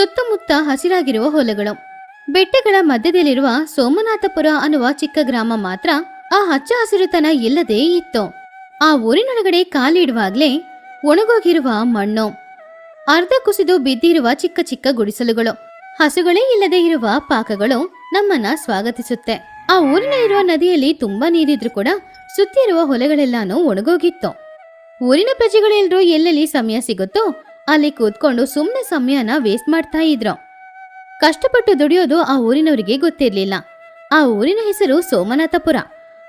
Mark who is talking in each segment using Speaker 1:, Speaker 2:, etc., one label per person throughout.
Speaker 1: ಸುತ್ತಮುತ್ತ ಹಸಿರಾಗಿರುವ ಹೊಲಗಳು. ಬೆಟ್ಟಗಳ ಮಧ್ಯದಲ್ಲಿರುವ ಸೋಮನಾಥಪುರ ಅನ್ನುವ ಚಿಕ್ಕ ಗ್ರಾಮ ಮಾತ್ರ ಆ ಹಚ್ಚ ಹಸಿರುತನ ಇಲ್ಲದೇ ಇತ್ತು. ಆ ಊರಿನೊಳಗಡೆ ಕಾಲಿಡುವಾಗ್ಲೇ ಒಣಗೋಗಿರುವ ಮಣ್ಣು, ಅರ್ಧ ಕುಸಿದು ಬಿದ್ದಿರುವ ಚಿಕ್ಕ ಚಿಕ್ಕ ಗುಡಿಸಲುಗಳು, ಹಸುಗಳೇ ಇಲ್ಲದೆ ಇರುವ ಪಾಕಗಳು ನಮ್ಮನ್ನ ಸ್ವಾಗತಿಸುತ್ತೆ. ಆ ಊರಿನಲ್ಲಿರುವ ನದಿಯಲ್ಲಿ ತುಂಬಾ ನೀರಿದ್ರು ಕೂಡ ಸುತ್ತಿರುವ ಹೊಲಗಳೆಲ್ಲಾನು ಒಣಗೋಗಿತ್ತು. ಊರಿನ ಪ್ರಜೆಗಳೆಲ್ಲರೂ ಎಲ್ಲೆಲ್ಲಿ ಸಮಯ ಸಿಗುತ್ತೋ ಅಲ್ಲಿ ಕೂತ್ಕೊಂಡು ಸುಮ್ಮನೆ ಸಮಯನ ವೇಸ್ಟ್ ಮಾಡ್ತಾ ಇದ್ರು. ಕಷ್ಟಪಟ್ಟು ದುಡಿಯೋದು ಆ ಊರಿನವರಿಗೆ ಗೊತ್ತಿರ್ಲಿಲ್ಲ. ಆ ಊರಿನ ಹೆಸರು ಸೋಮನಾಥಪುರ.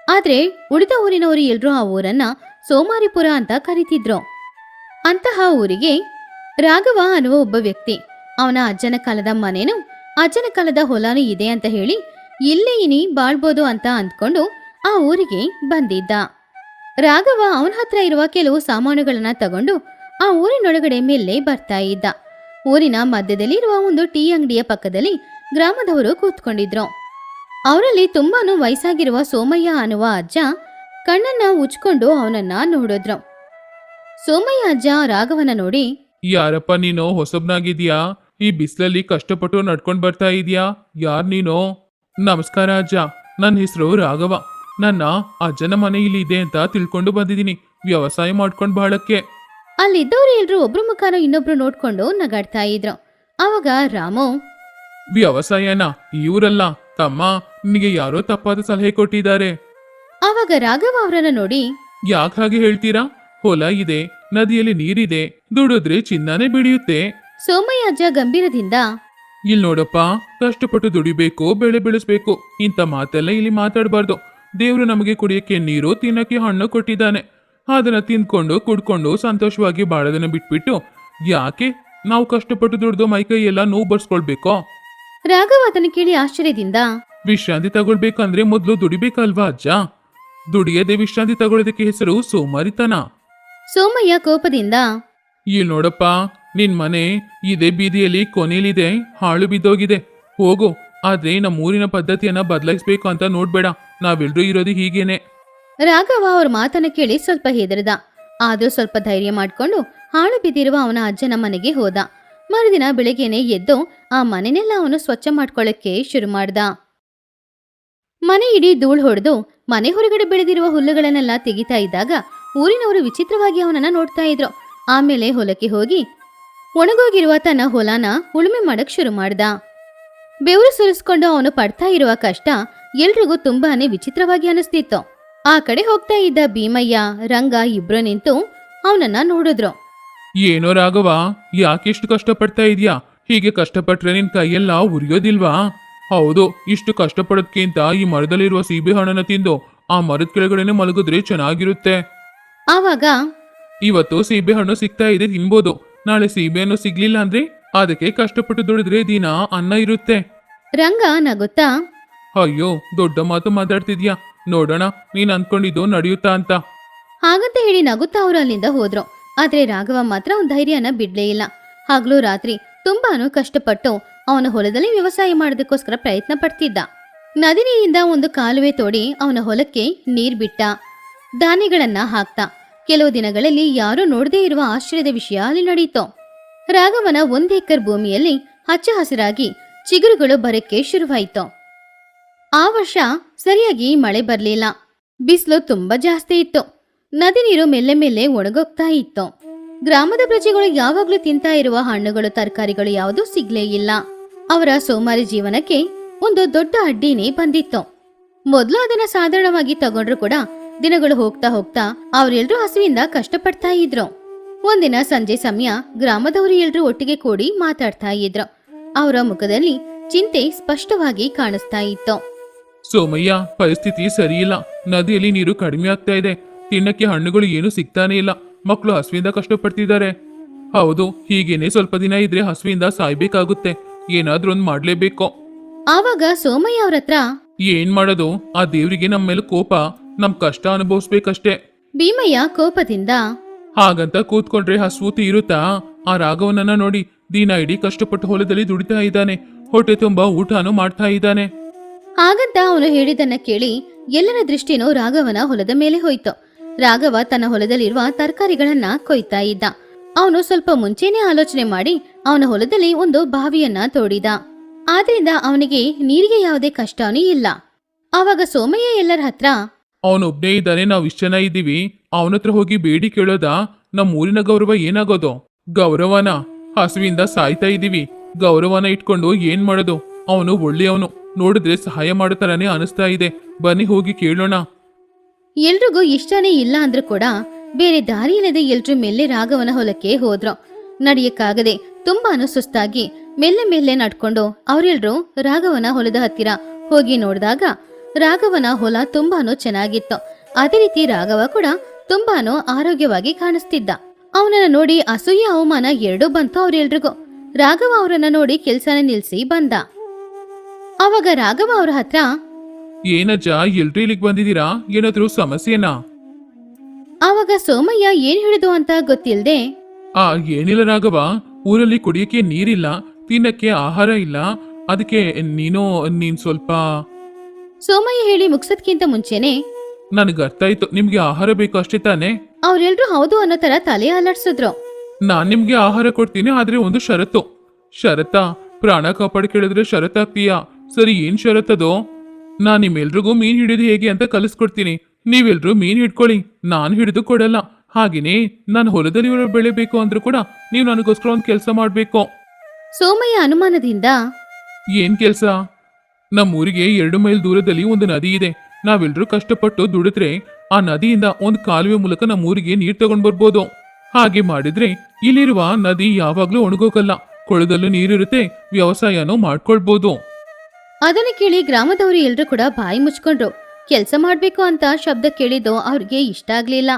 Speaker 1: ಆದ್ರೆ ಉಳಿದ ಊರಿನವರು ಎಲ್ರೂ ಆ ಊರನ್ನ ಸೋಮಾರಿಪುರ ಅಂತ ಕರೀತಿದ್ರು. ಅಂತಹ ಊರಿಗೆ ರಾಘವ ಅನ್ನುವ ಒಬ್ಬ ವ್ಯಕ್ತಿ, ಅವನ ಅಜ್ಜನ ಕಾಲದ ಮನೇನು ಅಜ್ಜನ ಕಾಲದ ಹೊಲಾನು ಇದೆ ಅಂತ ಹೇಳಿ ಇಲ್ಲೇ ಇನಿ ಬಾಳ್ಬೋದು ಅಂತ ಅಂದ್ಕೊಂಡು ಆ ಊರಿಗೆ ಬಂದಿದ್ದ. ರಾಘವ ಅವನ ಹತ್ರ ಇರುವ ಕೆಲವು ಸಾಮಾನುಗಳನ್ನ ತಗೊಂಡು ಆ ಊರಿನೊಳಗಡೆ ಮೇಲೆ ಬರ್ತಾ ಇದ್ದ. ಊರಿನ ಮಧ್ಯದಲ್ಲಿ ಇರುವ ಒಂದು ಟೀ ಅಂಗಡಿಯ ಪಕ್ಕದಲ್ಲಿ ಗ್ರಾಮದವರು ಕೂತ್ಕೊಂಡಿದ್ರು. ಅವರಲ್ಲಿ ತುಂಬಾನು ವಯಸ್ಸಾಗಿರುವ ಸೋಮಯ್ಯ ಅನ್ನುವ ಅಜ್ಜ ಕಣ್ಣನ್ನ ಉಚ್ಕೊಂಡು ಅವನನ್ನ ನೋಡಿದ್ರು. ಸೋಮಯ್ಯ ಅಜ್ಜ ರಾಘವನ ನೋಡಿ,
Speaker 2: ಯಾರಪ್ಪ ನೀನು ಹೊಸಬ್ನಾಗಿದ್ಯಾ? ಈ ಬಿಸಿಲಲ್ಲಿ ಕಷ್ಟಪಟ್ಟು ನಡ್ಕೊಂಡ್ ಬರ್ತಾ ಇದೀಯಾ? ಯಾರ್ ನೀನು? ನಮಸ್ಕಾರ ಅಜ್ಜ, ನನ್ನ ಹೆಸರು ರಾಘವ. ನನ್ನ ಅಜ್ಜನ ಮನೆ ಇಲ್ಲಿ ಇದೆ ಅಂತ ತಿಳ್ಕೊಂಡು ಬಂದಿದ್ದೀನಿ, ವ್ಯವಸಾಯ ಮಾಡ್ಕೊಂಡ್ ಬಾಳಕ್ಕೆ.
Speaker 1: ಅಲ್ಲಿದ್ದವ್ರು ಎಲ್ರು ಒಬ್ರು ಮುಖಾನ ಇನ್ನೊಬ್ರು ನೋಡ್ಕೊಂಡು ನಗಾಡ್ತಾ ಇದ್ರು. ಅವಾಗ ರಾಮು,
Speaker 2: ವ್ಯವಸಾಯನ ಇವರಲ್ಲ ತಮ್ಮ, ನಿನಗೆ ಯಾರೋ ತಪ್ಪಾದ ಸಲಹೆ ಕೊಟ್ಟಿದ್ದಾರೆ.
Speaker 1: ಅವಾಗ ರಾಘವ ಅವರನ್ನ ನೋಡಿ,
Speaker 2: ಯಾಕೆ ಹಾಗೆ ಹೇಳ್ತೀರಾ? ಹೊಲ ಇದೆ, ನದಿಯಲ್ಲಿ ನೀರಿದೆ, ದುಡಿದ್ರೆ ಚಿನ್ನನೇ ಬೆಳೆಯುತ್ತೆ.
Speaker 1: ಸೋಮಯ್ಯ ಅಜ್ಜ ಗಂಭೀರದಿಂದ,
Speaker 2: ಇಲ್ಲಿ ನೋಡಪ್ಪ, ಕಷ್ಟಪಟ್ಟು ದುಡಿಬೇಕು, ಬೆಳೆ ಬೆಳೆಸ್ಬೇಕು, ಇಂಥ ಮಾತೆಲ್ಲ ಇಲ್ಲಿ ಮಾತಾಡಬಾರ್ದು. ದೇವ್ರು ನಮಗೆ ಕುಡಿಯಕ್ಕೆ ನೀರು, ತಿನ್ನಕ್ಕೆ ಹಣ್ಣು ಕೊಟ್ಟಿದ್ದಾನೆ. ಅದನ್ನ ತಿಂದ್ಕೊಂಡು ಕುಡ್ಕೊಂಡು ಸಂತೋಷವಾಗಿ ಬಾಳೋದನ್ನ ಬಿಟ್ಬಿಟ್ಟು ಯಾಕೆ ನಾವು ಕಷ್ಟಪಟ್ಟು ದುಡ್ದು ಮೈಕೈ ಎಲ್ಲ ನೋವು ಬರ್ಸ್ಕೊಳ್ಬೇಕೋ?
Speaker 1: ರಾಘವ ಅದನ್ನ ಕೇಳಿ ಆಶ್ಚರ್ಯದಿಂದ,
Speaker 2: ವಿಶ್ರಾಂತಿ ತಗೊಳ್ಬೇಕಂದ್ರೆ ಮೊದ್ಲು ದುಡಿಬೇಕಲ್ವಾ ಅಜ್ಜ? ದುಡಿಯದೆ ವಿಶ್ರಾಂತಿ ತಗೊಳ್ಳೋದಕ್ಕೆ ಹೆಸರು ಸೋಮಾರಿತನ.
Speaker 1: ಸೋಮಯ್ಯ ಕೋಪದಿಂದ,
Speaker 2: ಇಲ್ಲಿ ನೋಡಪ್ಪ, ನಿನ್ ಮನೆ ಇದೇ ಬೀದಿಯಲ್ಲಿ ಕೊನೆಯಲ್ಲಿದೆ, ಹಾಳು ಬಿದ್ದೋಗಿದೆ, ಹೋಗು. ಆದ್ರೆ ನಮ್ಮ ಊರಿನ ಪದ್ಧತಿಯನ್ನ ಬದಲಾಯಿಸ್ಬೇಕು ಅಂತ ನೋಡ್ಬೇಡ, ನಾವೆಲ್ರೂ ಇರೋದು ಹೀಗೇನೆ.
Speaker 1: ರಾಘವ ಅವ್ರ ಮಾತನ್ನ ಕೇಳಿ ಸ್ವಲ್ಪ ಹೆದರ್ದ. ಆದ್ರೂ ಸ್ವಲ್ಪ ಧೈರ್ಯ ಮಾಡ್ಕೊಂಡು ಹಾಳು ಬಿದ್ದಿರುವ ಅವನ ಅಜ್ಜನ ಮನೆಗೆ ಹೋದ. ಮರುದಿನ ಬೆಳಗ್ಗೆನೆ ಎದ್ದು ಆ ಮನೆನೆಲ್ಲ ಅವನು ಸ್ವಚ್ಛ ಮಾಡ್ಕೊಳ್ಳಕ್ಕೆ ಶುರು ಮಾಡ್ದ. ಮನೆ ಇಡೀ ಧೂಳ್ ಹೊಡೆದು ಮನೆ ಹೊರಗಡೆ ಬೆಳೆದಿರುವ ಹುಲ್ಲುಗಳನ್ನೆಲ್ಲ ತೆಗಿತಾ ಇದ್ದಾಗ ಊರಿನವರು ವಿಚಿತ್ರವಾಗಿ ಅವನನ್ನ ನೋಡ್ತಾ ಇದ್ರು. ಆಮೇಲೆ ಹೊಲಕ್ಕೆ ಹೋಗಿ ಒಣಗೋಗಿರುವ ತನ್ನ ಹೊಲನ ಉಳುಮೆ ಮಾಡಕ್ ಶುರು ಮಾಡ್ದ. ಬೆವರು ಸುರಿಸ್ಕೊಂಡು ಅವನು ಪಡ್ತಾ ಇರುವ ಕಷ್ಟ ಎಲ್ರಿಗೂ ತುಂಬಾನೇ ವಿಚಿತ್ರವಾಗಿ ಅನಿಸ್ತಿತ್ತು. ಆ ಕಡೆ ಹೋಗ್ತಾ ಇದ್ದ ಭೀಮಯ್ಯ, ರಂಗ ಇಬ್ರು ನಿಂತು ಅವನನ್ನ ನೋಡಿದ್ರು.
Speaker 2: ಏನೋ ರಾಘವ, ಯಾಕೆಷ್ಟು ಕಷ್ಟಪಡ್ತಾ ಇದೀಯಾ? ಹೀಗೆ ಕಷ್ಟಪಟ್ರೆ ನಿನ್ ಕೈಯೆಲ್ಲ ಉರಿಯೋದಿಲ್ವಾ? ಹೌದು, ಇಷ್ಟು ಕಷ್ಟಪಡೋದ್ಕಿಂತ ಈ ಮರದಲ್ಲಿರುವ ಸೀಬೆ ಹಣ್ಣನ್ನ ತಿಂದು ಆ ಮರದ ಕೆಳಗಡೆನೆ ಮಲಗಿದ್ರೆ ಚೆನ್ನಾಗಿರುತ್ತೆ.
Speaker 1: ಆವಾಗ,
Speaker 2: ಇವತ್ತು ಸೀಬೆ ಹಣ್ಣು ಸಿಗ್ತಾ ಇದೆ, ತಿನ್ಬೋದು. ನಾಳೆ ಸೀಬೆಹಣ್ಣು ಸಿಗ್ಲಿಲ್ಲ ಅಂದ್ರೆ ಅದಕ್ಕೆ ಕಷ್ಟಪಟ್ಟು ದುಡಿದ್ರೆ ದಿನ ಅನ್ನ ಇರುತ್ತೆ.
Speaker 1: ರಂಗ ನಗುತ್ತಾ,
Speaker 2: ಅಯ್ಯೋ, ದೊಡ್ಡ ಮಾತು ಮಾತಾಡ್ತಿದ್ಯಾ, ನೋಡೋಣ ನೀನ್ ಅನ್ಕೊಂಡಿದ್ದು ನಡೆಯುತ್ತಾ ಅಂತ.
Speaker 1: ಹಾಗಂತ ಹೇಳಿ ನಗುತ್ತಾ ಅವರು ಅಲ್ಲಿಂದ ಹೋದ್ರು. ಆದ್ರೆ ರಾಘವ ಮಾತ್ರ ಅವನ ಧೈರ್ಯನ ಬಿಡ್ಲೇ ಇಲ್ಲ. ಹಗಲು ರಾತ್ರಿ ತುಂಬಾನು ಕಷ್ಟಪಟ್ಟು ಅವನ ಹೊಲದಲ್ಲಿ ವ್ಯವಸಾಯ ಮಾಡೋದಕ್ಕೋಸ್ಕರ ಪ್ರಯತ್ನ ಪಡ್ತಿದ್ದ. ನದಿ ನೀರಿಂದ ಒಂದು ಕಾಲುವೆ ತೋಡಿ ಅವನ ಹೊಲಕ್ಕೆ ನೀರ್ ಬಿಟ್ಟ, ಧಾನ್ಯಗಳನ್ನ ಹಾಕ್ತಾ. ಕೆಲವು ದಿನಗಳಲ್ಲಿ ಯಾರೂ ನೋಡದೇ ಇರುವ ಆಶ್ಚರ್ಯದ ವಿಷಯ ಅಲ್ಲಿ ನಡೆಯಿತು. ರಾಘವನ 1 ಎಕರ್ ಭೂಮಿಯಲ್ಲಿ ಹಚ್ಚ ಹಸಿರಾಗಿ ಚಿಗುರುಗಳು ಬರಕ್ಕೆ ಶುರುವಾಯಿತು. ಆ ವರ್ಷ ಸರಿಯಾಗಿ ಮಳೆ ಬರ್ಲಿಲ್ಲ. ಬಿಸಿಲು ತುಂಬಾ ಜಾಸ್ತಿ ಇತ್ತು. ನದಿ ನೀರು ಮೆಲ್ಲೆ ಮೆಲ್ಲೆ ಒಣಗೋಗ್ತಾ ಇತ್ತು. ಗ್ರಾಮದ ಪ್ರಜೆಗಳು ಯಾವಾಗ್ಲೂ ತಿಂತಾ ಇರುವ ಹಣ್ಣುಗಳು, ತರಕಾರಿಗಳು ಯಾವುದೂ ಸಿಗ್ಲೇ ಇಲ್ಲ. ಅವರ ಸೋಮಾರಿ ಜೀವನಕ್ಕೆ ಒಂದು ದೊಡ್ಡ ಅಡ್ಡಿನೇ ಬಂದಿತ್ತು. ಮೊದಲು ಅದನ್ನ ಸಾಧಾರಣವಾಗಿ ತಗೊಂಡ್ರು ಕೂಡ ದಿನಗಳು ಹೋಗ್ತಾ ಹೋಗ್ತಾ ಅವರೆಲ್ಲರೂ ಹಸುವಿಂದ ಕಷ್ಟಪಡ್ತಾ ಇದ್ರು. ಒಂದಿನ ಸಂಜೆ ಸಮಯ ಗ್ರಾಮದವರು ಎಲ್ರೂ ಒಟ್ಟಿಗೆ ಕೂಡಿ ಮಾತಾಡ್ತಾ ಇದ್ರು. ಅವರ ಮುಖದಲ್ಲಿ ಚಿಂತೆ ಸ್ಪಷ್ಟವಾಗಿ ಕಾಣಿಸ್ತಾ ಇತ್ತು.
Speaker 2: ಸೋಮಯ್ಯ, ಪರಿಸ್ಥಿತಿ ಸರಿಯಿಲ್ಲ. ನದಿಯಲ್ಲಿ ನೀರು ಕಡಿಮೆ ಆಗ್ತಾ ಇದೆ, ತಿನ್ನಕ್ಕೆ ಹಣ್ಣುಗಳು ಏನು ಸಿಗ್ತಾನೆ ಇಲ್ಲ, ಮಕ್ಕಳು ಹಸುವಿಂದ ಕಷ್ಟಪಡ್ತಿದ್ದಾರೆ. ಹೌದು, ಹೀಗೇನೆ ಸ್ವಲ್ಪ ದಿನ ಇದ್ರೆ ಹಸುವಿಂದ ಸಾಯ್ಬೇಕಾಗುತ್ತೆ. ಏನಾದ್ರೂ ಒಂದ್ ಮಾಡ್ಲೇಬೇಕು.
Speaker 1: ಆವಾಗ ಸೋಮಯ್ಯ ಅವ್ರ ಹತ್ರ,
Speaker 2: ಏನ್ ಮಾಡೋದು? ಆ ದೇವ್ರಿಗೆ ನಮ್ಮ ಮೇಲೆ ಕೋಪ, ನಮ್ ಕಷ್ಟ ಅನುಭವಿಸ್ಬೇಕಷ್ಟೇ.
Speaker 1: ಭೀಮಯ್ಯ ಕೋಪದಿಂದ,
Speaker 2: ಹಾಗಂತ ಕೂತ್ಕೊಂಡ್ರೆ ಹಸು ತೀರುತ್ತಾ? ಆ ರಾಘವನನ್ನ ನೋಡಿ, ದಿನ ಇಡೀ ಕಷ್ಟಪಟ್ಟು ಹೊಲದಲ್ಲಿ ದುಡಿತಾ ಇದ್ದಾನೆ, ಹೊಟ್ಟೆ ತುಂಬಾ ಊಟನೂ ಮಾಡ್ತಾ ಇದ್ದಾನೆ.
Speaker 1: ಹಾಗಂತ ಅವನು ಹೇಳಿದನ್ನ ಕೇಳಿ ಎಲ್ಲರ ದೃಷ್ಟಿನೂ ರಾಘವನ ಹೊಲದ ಮೇಲೆ ಹೋಯ್ತು. ರಾಘವ ತನ್ನ ಹೊಲದಲ್ಲಿರುವ ತರಕಾರಿಗಳನ್ನ ಕೊಯ್ತಾ ಇದ್ದ. ಅವನು ಸ್ವಲ್ಪ ಮುಂಚೆನೆ ಆಲೋಚನೆ ಮಾಡಿ ಅವನ ಹೊಲದಲ್ಲಿ ಒಂದು ಬಾವಿಯನ್ನ ತೋಡಿದ. ಆದ್ರಿಂದ ಅವನಿಗೆ ನೀರಿಗೆ ಯಾವುದೇ ಕಷ್ಟನೂ ಇಲ್ಲ. ಆವಾಗ ಸೋಮಯ್ಯ ಎಲ್ಲರ ಹತ್ರ,
Speaker 2: ಅವನೊಬ್ನೇ ಇದ್ದಾನೆ, ನಾವ್ ಇಷ್ಟ ಜನ ಇದ್ದೀವಿ, ಅವನತ್ರ ಹೋಗಿ ಬೇಡಿ ಕೇಳೋದ? ನಮ್ಮ ಊರಿನ ಗೌರವ ಏನಾಗೋದು? ಗೌರವನ? ಹಸುವಿಂದ ಸಾಯ್ತಾ ಇದೀವಿ, ಗೌರವನ ಇಟ್ಕೊಂಡು ಏನ್ ಮಾಡೋದು? ಅವನು ಒಳ್ಳೆಯವನು, ನೋಡಿದ್ರೆ ಸಹಾಯ ಮಾಡತಾರನೇ ಅನಿಸ್ತಾ ಇದೆ, ಬನ್ನಿ ಹೋಗಿ ಕೇಳೋಣ.
Speaker 1: ಎಲ್ರಿಗೂ ಇಷ್ಟನೇ ಇಲ್ಲ ಅಂದ್ರೂ ಕೂಡ ಬೇರೆ ದಾರಿ ಇಲ್ಲದೆ ಎಲ್ರೂ ಮೆಲ್ಲೆ ರಾಘವನ ಹೊಲಕ್ಕೆ ಹೋದ್ರು. ನಡೆಯಕ್ಕಾಗದೆ ತುಂಬಾನು ಸುಸ್ತಾಗಿ ಮೆಲ್ಲೆ ಮೆಲ್ಲೆ ನಡ್ಕೊಂಡು ಅವರೆಲ್ರೂ ರಾಘವನ ಹೊಲದ ಹತ್ತಿರ ಹೋಗಿ ನೋಡಿದಾಗ ರಾಘವನ ಹೊಲ ತುಂಬಾನು ಚೆನ್ನಾಗಿತ್ತು. ಅದೇ ರೀತಿ ರಾಘವ ಕೂಡ ತುಂಬಾನು ಆರೋಗ್ಯವಾಗಿ ಕಾಣಿಸ್ತಿದ್ದ. ಅವನನ್ನ ನೋಡಿ ಅಸೂಯೆ ಅವಮಾನ ಎರಡೂ ಬಂತು ಅವರೆಲ್ರಿಗೂ. ರಾಘವ ಅವರನ್ನ ನೋಡಿ ಕೆಲ್ಸನ ನಿಲ್ಸಿ ಬಂದ. ಅವಾಗ ರಾಘವ ಅವ್ರ ಹತ್ರ,
Speaker 2: ಏನಜ್ಜ, ಎಲ್ರೂ ಇಲ್ಲಿಗೆ ಬಂದಿದ್ದೀರಾ? ಏನಾದ್ರೂ ಸಮಸ್ಯೆನಾ?
Speaker 1: ಆವಾಗ ಸೋಮಯ್ಯ ಏನ್ ಹೇಳಿದು ಅಂತ ಗೊತ್ತಿಲ್ದೆ,
Speaker 2: ಏನಿಲ್ಲ ರಾಘವ, ಊರಲ್ಲಿ ಕುಡಿಯಕ್ಕೆ ನೀರಿಲ್ಲ, ತಿನ್ನಕ್ಕೆ ಆಹಾರ ಇಲ್ಲ, ಅದಕ್ಕೆ ನೀನ್ ಸ್ವಲ್ಪ.
Speaker 1: ಸೋಮಯ್ಯ ಹೇಳಿ ಮುಗ್ಸದ್ಕಿಂತ ಮುಂಚೆನೆ,
Speaker 2: ನನಗೆ ಅರ್ಥ ಆಯ್ತು, ನಿಮ್ಗೆ ಆಹಾರ ಬೇಕು ಅಷ್ಟೇ ತಾನೆ?
Speaker 1: ಅವ್ರೆಲ್ರೂ ಹೌದು ಅನ್ನೋ ತರ ತಲೆ ಅಲ್ಲಾಡ್ಸಿದ್ರು.
Speaker 2: ನಾನ್ ನಿಮ್ಗೆ ಆಹಾರ ಕೊಡ್ತೀನಿ, ಆದ್ರೆ ಒಂದು ಷರತ್ತು. ಷರತ್ತಾ? ಪ್ರಾಣ ಕಾಪಾಡಿ ಕೇಳಿದ್ರೆ ಷರತ್ತಾಗ್ತೀಯಾ? ಸರಿ, ಏನ್ ಷರತ್ತದು? ನಾನ್ ನಿಮ್ಮೆಲ್ರಿಗೂ ಮೀನ್ ಹಿಡಿದು ಹೇಗೆ ಅಂತ ಕಲಿಸ್ಕೊಡ್ತೀನಿ. ನೀವೆಲ್ರೂ ಮೀನ್ ಹಿಡ್ಕೊಳ್ಳಿ, ನಾನ್ ಹಿಡಿದು ಕೊಡಲ್ಲ. ಹಾಗೇನೆ ನಾನು ಹೊಲದಲ್ಲಿ ಬೆಳೆ ಬೇಕು ಅಂದ್ರೂ ಕೂಡ ನೀವು ನನಗೋಸ್ಕರ ಒಂದು ಕೆಲಸ ಮಾಡ್ಬೇಕು.
Speaker 1: ಸೋಮಯ್ಯ ಅನುಮಾನದಿಂದ,
Speaker 2: ಏನ್ ಕೆಲ್ಸ? ನಮ್ಮೂರಿಗೆ 2 ಮೈಲ್ ದೂರದಲ್ಲಿ ಒಂದು ನದಿ ಇದೆ. ನಾವೆಲ್ರೂ ಕಷ್ಟಪಟ್ಟು ದುಡಿದ್ರೆ ಆ ನದಿಯಿಂದ ಒಂದು ಕಾಲುವೆ ಮೂಲಕ ನಮ್ಮೂರಿಗೆ ನೀರ್ ತಗೊಂಡ್ ಬರ್ಬೋದು. ಹಾಗೆ ಮಾಡಿದ್ರೆ ಇಲ್ಲಿರುವ ನದಿ ಯಾವಾಗ್ಲೂ ಒಣಗೋಗಲ್ಲ, ಕೊಳದಲ್ಲೂ ನೀರಿರುತ್ತೆ, ವ್ಯವಸಾಯನೂ ಮಾಡ್ಕೊಳ್ಬೋದು.
Speaker 1: ಅದನ್ನ ಕೇಳಿ ಗ್ರಾಮದವರು ಎಲ್ರೂ ಕೂಡ ಬಾಯಿ ಮುಚ್ಕೊಂಡ್ರು. ಕೆಲ್ಸ ಮಾಡ್ಬೇಕು ಅಂತ ಶಬ್ದ ಕೇಳಿದ್ದು ಅವ್ರಿಗೆ ಇಷ್ಟ ಆಗ್ಲಿಲ್ಲ.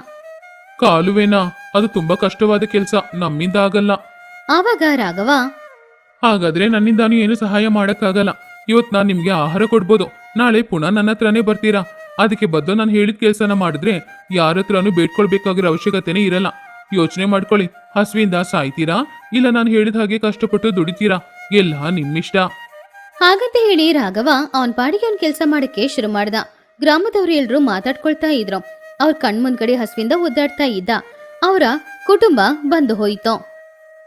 Speaker 2: ಕಾಲುವೆನಾ? ಅದು ತುಂಬಾ ಕಷ್ಟವಾದ ಕೆಲ್ಸ, ನಮ್ಮಿಂದ ಆಗಲ್ಲ.
Speaker 1: ಆವಾಗ ರಾಘವ,
Speaker 2: ಹಾಗಾದ್ರೆ ನನ್ನಿಂದಾನು ಏನು ಸಹಾಯ ಮಾಡಕ್ಕಾಗಲ್ಲ. ಇವತ್ ನಾನ್ ನಿಮ್ಗೆ ಆಹಾರ ಕೊಡ್ಬೋದು, ನಾಳೆ ಪುನಃ ನನ್ನ ಹತ್ರನೇ ಬರ್ತೀರಾ. ಅದಕ್ಕೆ ಬದ್ದು ನಾನು ಹೇಳಿದ ಕೆಲ್ಸನ ಮಾಡಿದ್ರೆ ಯಾರ ಹತ್ರನೂ ಬೇಡ್ಕೊಳ್ಬೇಕಾಗಿರೋ ಅವಶ್ಯಕತೆನೇ ಇರಲ್ಲ. ಯೋಚನೆ ಮಾಡ್ಕೊಳ್ಳಿ, ಹಸುವಿಂದ ಸಾಯ್ತೀರಾ ಇಲ್ಲ ನಾನು ಹೇಳಿದ ಹಾಗೆ ಕಷ್ಟಪಟ್ಟು ದುಡಿತೀರಾ? ಎಲ್ಲ ನಿಮ್ಮಿಷ್ಟ.
Speaker 1: ಹಾಗಂತ ಹೇಳಿ ರಾಘವ ಅವನ್ ಪಾಡಿಗೆ ಅವ್ನ್ ಕೆಲ್ಸ ಮಾಡಕ್ಕೆ ಶುರು ಮಾಡ್ದ. ಗ್ರಾಮದವರು ಎಲ್ರೂ ಮಾತಾಡ್ಕೊಳ್ತಾ ಇದ್ರು. ಅವ್ರ ಕಣ್ಮುಂದ್ಗಡೆ ಹಸುವಿಂದ ಒದ್ದಾಡ್ತಾ ಇದ್ದ ಅವರ ಕುಟುಂಬ ಬಂದು ಹೋಯಿತು.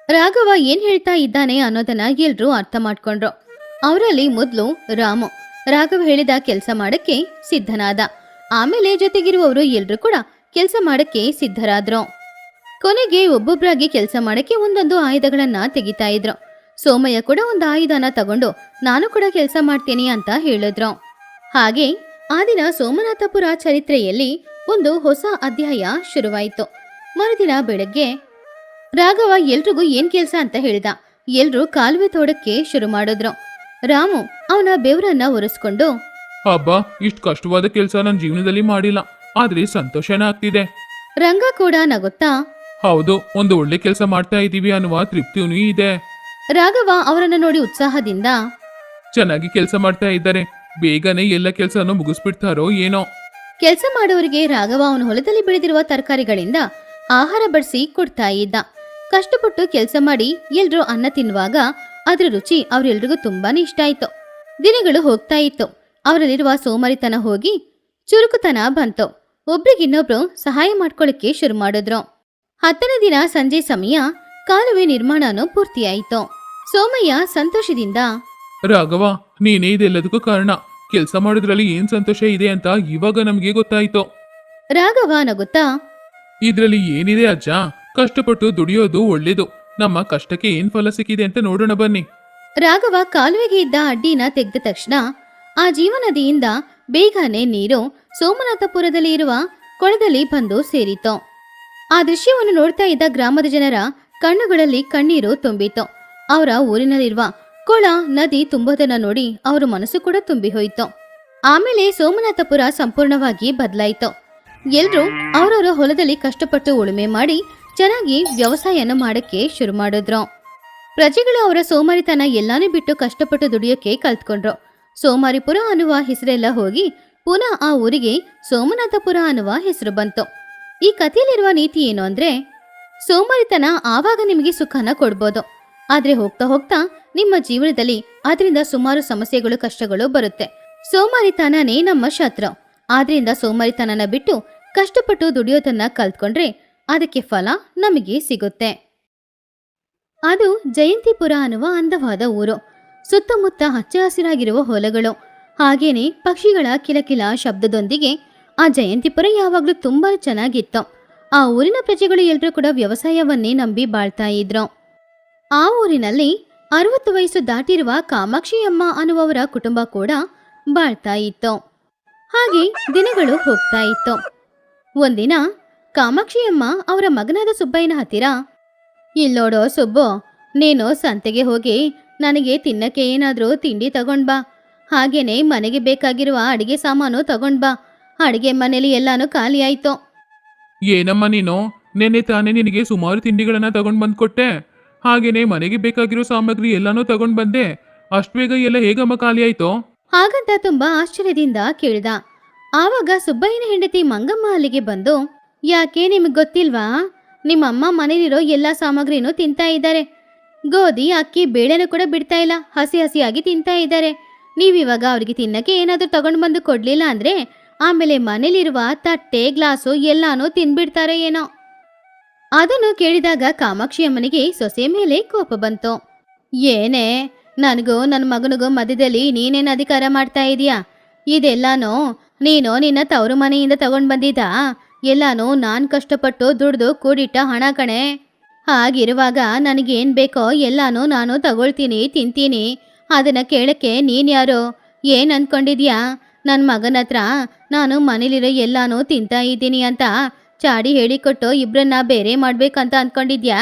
Speaker 1: ರಾಘವ ಏನ್ ಹೇಳ್ತಾ ಇದ್ದಾನೆ ಅನ್ನೋದನ್ನ ಎಲ್ರೂ ಅರ್ಥ ಮಾಡ್ಕೊಂಡ್ರು. ಅವರಲ್ಲಿ ಮೊದ್ಲು ರಾಮು ರಾಘವ ಹೇಳಿದ ಕೆಲ್ಸ ಮಾಡಕ್ಕೆ ಸಿದ್ಧನಾದ. ಆಮೇಲೆ ಜೊತೆಗಿರುವವರು ಎಲ್ರೂ ಕೂಡ ಕೆಲ್ಸ ಮಾಡಕ್ಕೆ ಸಿದ್ಧರಾದ್ರು. ಕೊನೆಗೆ ಒಬ್ಬೊಬ್ರಾಗಿ ಕೆಲ್ಸ ಮಾಡಕ್ಕೆ ಒಂದೊಂದು ಆಯುಧಗಳನ್ನ ತೆಗಿತಾ ಇದ್ರು. ಸೋಮಯ್ಯ ಕೂಡ ಒಂದು ಆಯುಧನ ತಗೊಂಡು ನಾನು ಕೂಡ ಕೆಲಸ ಮಾಡ್ತೇನೆ ಅಂತ ಹೇಳಿದ್ರು. ಹಾಗೆ ಆ ದಿನ ಸೋಮನಾಥಪುರ ಚರಿತ್ರೆಯಲ್ಲಿ ಒಂದು ಹೊಸ ಅಧ್ಯಾಯ ಶುರುವಾಯಿತು. ಮರುದಿನ ಬೆಳಗ್ಗೆ ರಾಘವ ಎಲ್ರಿಗೂ ಏನ್ ಕೆಲ್ಸ ಅಂತ ಹೇಳ್ದ. ಎಲ್ರೂ ಕಾಲುವೆ ತೋಡಕ್ಕೆ ಶುರು ಮಾಡಿದ್ರು. ರಾಮು ಅವನ ಬೆವರನ್ನ ಒರೆಸ್ಕೊಂಡು,
Speaker 2: ಹಬ್ಬ, ಇಷ್ಟು ಕಷ್ಟವಾದ ಕೆಲಸ ನನ್ನ ಜೀವನದಲ್ಲಿ ಮಾಡಿಲ್ಲ, ಆದ್ರೆ ಸಂತೋಷನ ಆಗ್ತಿದೆ.
Speaker 1: ರಂಗ ಕೂಡ ನಗುತ್ತಾ,
Speaker 2: ಹೌದು, ಒಂದು ಒಳ್ಳೆ ಕೆಲಸ ಮಾಡ್ತಾ ಇದೀವಿ ಅನ್ನುವ ತೃಪ್ತಿಯೂ ಇದೆ.
Speaker 1: ರಾಘವ ಅವರನ್ನ ನೋಡಿ ಉತ್ಸಾಹದಿಂದ,
Speaker 2: ಚೆನ್ನಾಗಿ ಕೆಲಸ ಮಾಡ್ತಾ ಇದ್ದಾರೆ, ಬೇಗನೆ ಎಲ್ಲ ಕೆಲಸನೂ ಮುಗಿಸ್ಬಿಡ್ತಾರೋ ಏನೋ.
Speaker 1: ಕೆಲಸ ಮಾಡೋರಿಗೆ ರಾಘವ ಅವನ ಹೊಲದಲ್ಲಿ ಬೆಳೆದಿರುವ ತರಕಾರಿಗಳಿಂದ ಆಹಾರ ಬಡಿಸಿ ಕೊಡ್ತಾ ಇದ್ದ. ಕಷ್ಟಪಟ್ಟು ಕೆಲಸ ಮಾಡಿ ಎಲ್ರೂ ಅನ್ನ ತಿನ್ನುವಾಗ ಅದ್ರ ರುಚಿ ಅವ್ರೆಲ್ರಿಗೂ ತುಂಬಾನೇ ಇಷ್ಟ ಆಯ್ತು. ದಿನಗಳು ಹೋಗ್ತಾ ಇತ್ತು. ಅವರಲ್ಲಿರುವ ಸೋಮಾರಿತನ ಹೋಗಿ ಚುರುಕುತನ ಬಂತು. ಒಬ್ರಿಗಿನ್ನೊಬ್ರು ಸಹಾಯ ಮಾಡ್ಕೊಳ್ಳಿಕ್ಕೆ ಶುರು ಮಾಡಿದ್ರು. 10ನೇ ದಿನ ಸಂಜೆ ಸಮಯ ಕಾಲುವೆ ನಿರ್ಮಾಣನೂ ಪೂರ್ತಿಯಾಯಿತು. ಸೋಮಯ್ಯ ಸಂತೋಷದಿಂದ,
Speaker 2: ರಾಘವ, ನೀನೇ ಇದೆಲ್ಲದಕ್ಕೂ ಕಾರಣ. ಕೆಲಸ ಮಾಡೋದ್ರಲ್ಲಿ ಏನ್ ಸಂತೋಷ ಇದೆ ಅಂತ ಇವಾಗ ನಮ್ಗೆ ಗೊತ್ತಾಯ್ತು.
Speaker 1: ರಾಘವ ನಗುತ್ತಾ,
Speaker 2: ಇದ್ರಲ್ಲಿ ಏನಿದೆ ಅಜ್ಜ, ಕಷ್ಟಪಟ್ಟು ದುಡಿಯೋದು ಒಳ್ಳೇದು. ನಮ್ಮ ಕಷ್ಟಕ್ಕೆ ಏನ್ ಫಲ ಸಿಕ್ಕಿದೆ ಅಂತ ನೋಡೋಣ ಬನ್ನಿ.
Speaker 1: ರಾಘವ ಕಾಲುವೆಗೆ ಇದ್ದ ಅಡ್ಡಿನ ತೆಗೆದ ತಕ್ಷಣ ಆ ಜೀವನದಿಯಿಂದ ಬೇಗನೆ ನೀರು ಸೋಮನಾಥಪುರದಲ್ಲಿ ಇರುವ ಕೊಳದಲ್ಲಿ ಬಂದು ಸೇರಿತು. ಆ ದೃಶ್ಯವನ್ನು ನೋಡ್ತಾ ಇದ್ದ ಗ್ರಾಮದ ಜನರ ಕಣ್ಣುಗಳಲ್ಲಿ ಕಣ್ಣೀರು ತುಂಬಿತು. ಅವರ ಊರಿನಲ್ಲಿರುವ ಕೊಳ ನದಿ ತುಂಬೋದನ್ನ ನೋಡಿ ಅವರ ಮನಸ್ಸು ಕೂಡ ತುಂಬಿ ಹೋಯಿತು. ಆಮೇಲೆ ಸೋಮನಾಥಪುರ ಸಂಪೂರ್ಣವಾಗಿ ಬದಲಾಯಿತು. ಎಲ್ರೂ ಅವರವರ ಹೊಲದಲ್ಲಿ ಕಷ್ಟಪಟ್ಟು ಉಳುಮೆ ಮಾಡಿ ಚೆನ್ನಾಗಿ ವ್ಯವಸಾಯನ ಮಾಡಕ್ಕೆ ಶುರು ಮಾಡಿದ್ರು. ಪ್ರಜೆಗಳು ಅವರ ಸೋಮಾರಿತನ ಎಲ್ಲಾನು ಬಿಟ್ಟು ಕಷ್ಟಪಟ್ಟು ದುಡಿಯೋಕೆ ಕಲ್ತ್ಕೊಂಡ್ರು. ಸೋಮಾರಿಪುರ ಅನ್ನುವ ಹೆಸರೆಲ್ಲ ಹೋಗಿ ಪುನಃ ಆ ಊರಿಗೆ ಸೋಮನಾಥಪುರ ಅನ್ನುವ ಹೆಸರು ಬಂತು. ಈ ಕಥೆಯಲ್ಲಿರುವ ನೀತಿ ಏನು ಅಂದ್ರೆ, ಸೋಮಾರಿತನ ಆವಾಗ ನಿಮಗೆ ಸುಖನ ಕೊಡ್ಬೋದು, ಆದ್ರೆ ಹೋಗ್ತಾ ಹೋಗ್ತಾ ನಿಮ್ಮ ಜೀವನದಲ್ಲಿ ಅದರಿಂದ ಸುಮಾರು ಸಮಸ್ಯೆಗಳು ಕಷ್ಟಗಳು ಬರುತ್ತೆ. ಸೋಮಾರಿತನನೇ ನಮ್ಮ ಶತ್ರು. ಆದ್ರಿಂದ ಸೋಮಾರಿತನನ ಬಿಟ್ಟು ಕಷ್ಟಪಟ್ಟು ದುಡಿಯೋದನ್ನ ಕಲ್ತ್ಕೊಂಡ್ರೆ ಅದಕ್ಕೆ ಫಲ ನಮಗೆ ಸಿಗುತ್ತೆ. ಅದು ಜಯಂತಿಪುರ ಅನ್ನುವ ಅಂದವಾದ ಊರು. ಸುತ್ತಮುತ್ತ ಹಚ್ಚ ಹಸಿರಾಗಿರುವ ಹೊಲಗಳು, ಹಾಗೇನೆ ಪಕ್ಷಿಗಳ ಕಿಲಕಿಲ ಶಬ್ದದೊಂದಿಗೆ ಆ ಜಯಂತಿಪುರ ಯಾವಾಗ್ಲೂ ತುಂಬಾ ಚೆನ್ನಾಗಿತ್ತು. ಆ ಊರಿನ ಪ್ರಜೆಗಳು ಎಲ್ಲರೂ ಕೂಡ ವ್ಯವಸಾಯವನ್ನೇ ನಂಬಿ ಬಾಳ್ತಾ ಇದ್ರು. ಆ ಊರಿನಲ್ಲಿ 60 ವಯಸ್ಸು ದಾಟಿರುವ ಕಾಮಾಕ್ಷಿಯಮ್ಮ ಅನ್ನುವವರ ಕುಟುಂಬ ಕೂಡ ಬಾಳ್ತಾ ಇತ್ತು. ಹಾಗೆ ದಿನಗಳು ಹೋಗ್ತಾ ಇತ್ತು. ಒಂದಿನ ಕಾಮಾಕ್ಷಿಯಮ್ಮ ಅವರ ಮಗನಾದ ಸುಬ್ಬಯ್ಯನ ಹತ್ತಿರ, ಇಲ್ಲೋಡೋ ಸುಬ್ಬು, ನೀನು ಸಂತೆಗೆ ಹೋಗಿ ನನಗೆ ತಿನ್ನಕ್ಕೆ ಏನಾದ್ರೂ ತಿಂಡಿ ತಗೊಂಡ್ ಬಾ. ಹಾಗೇನೆ ಮನೆಗೆ ಬೇಕಾಗಿರುವ ಅಡಿಗೆ ಸಾಮಾನು ತಗೊಂಡ್ ಬಾ. ಅಡಿಗೆ ಮನೇಲಿ ಎಲ್ಲಾನು ಖಾಲಿ ಆಯ್ತು.
Speaker 2: ಏನಮ್ಮ ನೀನು, ನೆನ್ನೆ ತಾನೇ ನಿನಗೆ ಸುಮಾರು ತಿಂಡಿಗಳನ್ನ ತಗೊಂಡ್ ಬಂದ್ಕೊಟ್ಟೆ. ಹಾಗೇನೆ ಮನೆಗೆ ಬೇಕಾಗಿರೋ ಸಾಮಗ್ರಿ ಎಲ್ಲಾನು ತಗೊಂಡ್ ಬಂದೆ. ಅಷ್ಟು ಬೇಗ ಎಲ್ಲ ಹೇಗಮ್ಮ ಖಾಲಿ ಆಯ್ತು?
Speaker 1: ಹಾಗಂತ ತುಂಬಾ ಆಶ್ಚರ್ಯದಿಂದ ಕೇಳ್ದ. ಆವಾಗ ಸುಬ್ಬಯ್ಯನ ಹೆಂಡತಿ ಮಂಗಮ್ಮ ಅಲ್ಲಿಗೆ ಬಂದು, ಯಾಕೆ ನಿಮಗ್ ಗೊತ್ತಿಲ್ವಾ? ನಿಮ್ಮಮ್ಮ ಮನೇಲಿರೋ ಎಲ್ಲಾ ಸಾಮಗ್ರಿನೂ ತಿಂತಾ ಇದ್ದಾರೆ. ಗೋಧಿ, ಅಕ್ಕಿ, ಬೇಳೆನೂ ಕೂಡ ಬಿಡ್ತಾ ಇಲ್ಲ, ಹಸಿ ಹಸಿಯಾಗಿ ತಿಂತಾ ಇದ್ದಾರೆ. ನೀವಿವಾಗ ಅವ್ರಿಗೆ ತಿನ್ನಕ್ಕೆ ಏನಾದ್ರೂ ತಗೊಂಡು ಬಂದು ಕೊಡ್ಲಿಲ್ಲ ಅಂದ್ರೆ ಆಮೇಲೆ ಮನೇಲಿರುವ ತಟ್ಟೆ ಗ್ಲಾಸು ಎಲ್ಲಾನು ತಿನ್ಬಿಡ್ತಾರೆ ಏನೋ. ಅದನ್ನು ಕೇಳಿದಾಗ ಕಾಮಾಕ್ಷಿ ಅಮ್ಮನಿಗೆ ಸೊಸೆ ಮೇಲೆ ಕೋಪ ಬಂತು. ಏನೇ, ನನಗೂ ನನ್ನ ಮಗನಿಗೂ ಮಧ್ಯದಲ್ಲಿ ನೀನೇನು ಅಧಿಕಾರ ಮಾಡ್ತಾ ಇದೀಯಾ? ಇದೆಲ್ಲಾನು ನೀನು ನಿನ್ನ ತವರು ಮನೆಯಿಂದ ತಗೊಂಡು ಬಂದಿದ್ದ? ಎಲ್ಲಾನು ನಾನು ಕಷ್ಟಪಟ್ಟು ದುಡ್ದು ಕೂಡಿಟ್ಟ ಹಣ ಕಣೆ. ಹಾಗಿರುವಾಗ ನನಗೇನು ಬೇಕೋ ಎಲ್ಲಾನು ನಾನು ತಗೊಳ್ತೀನಿ, ತಿಂತೀನಿ. ಅದನ್ನ ಕೇಳಕ್ಕೆ ನೀನ್ ಯಾರು? ಏನ್ ಅನ್ಕೊಂಡಿದ್ಯಾ? ನನ್ನ ಮಗನ ಹತ್ರ ನಾನು ಮನೇಲಿರೋ ಎಲ್ಲಾನು ತಿಂತಾ ಇದ್ದೀನಿ ಅಂತ ಚಾಡಿ ಹೇಳಿಕೊಟ್ಟು ಇಬ್ರನ್ನ ಬೇರೆ ಮಾಡ್ಬೇಕಂತ ಅನ್ಕೊಂಡಿದ್ಯಾ?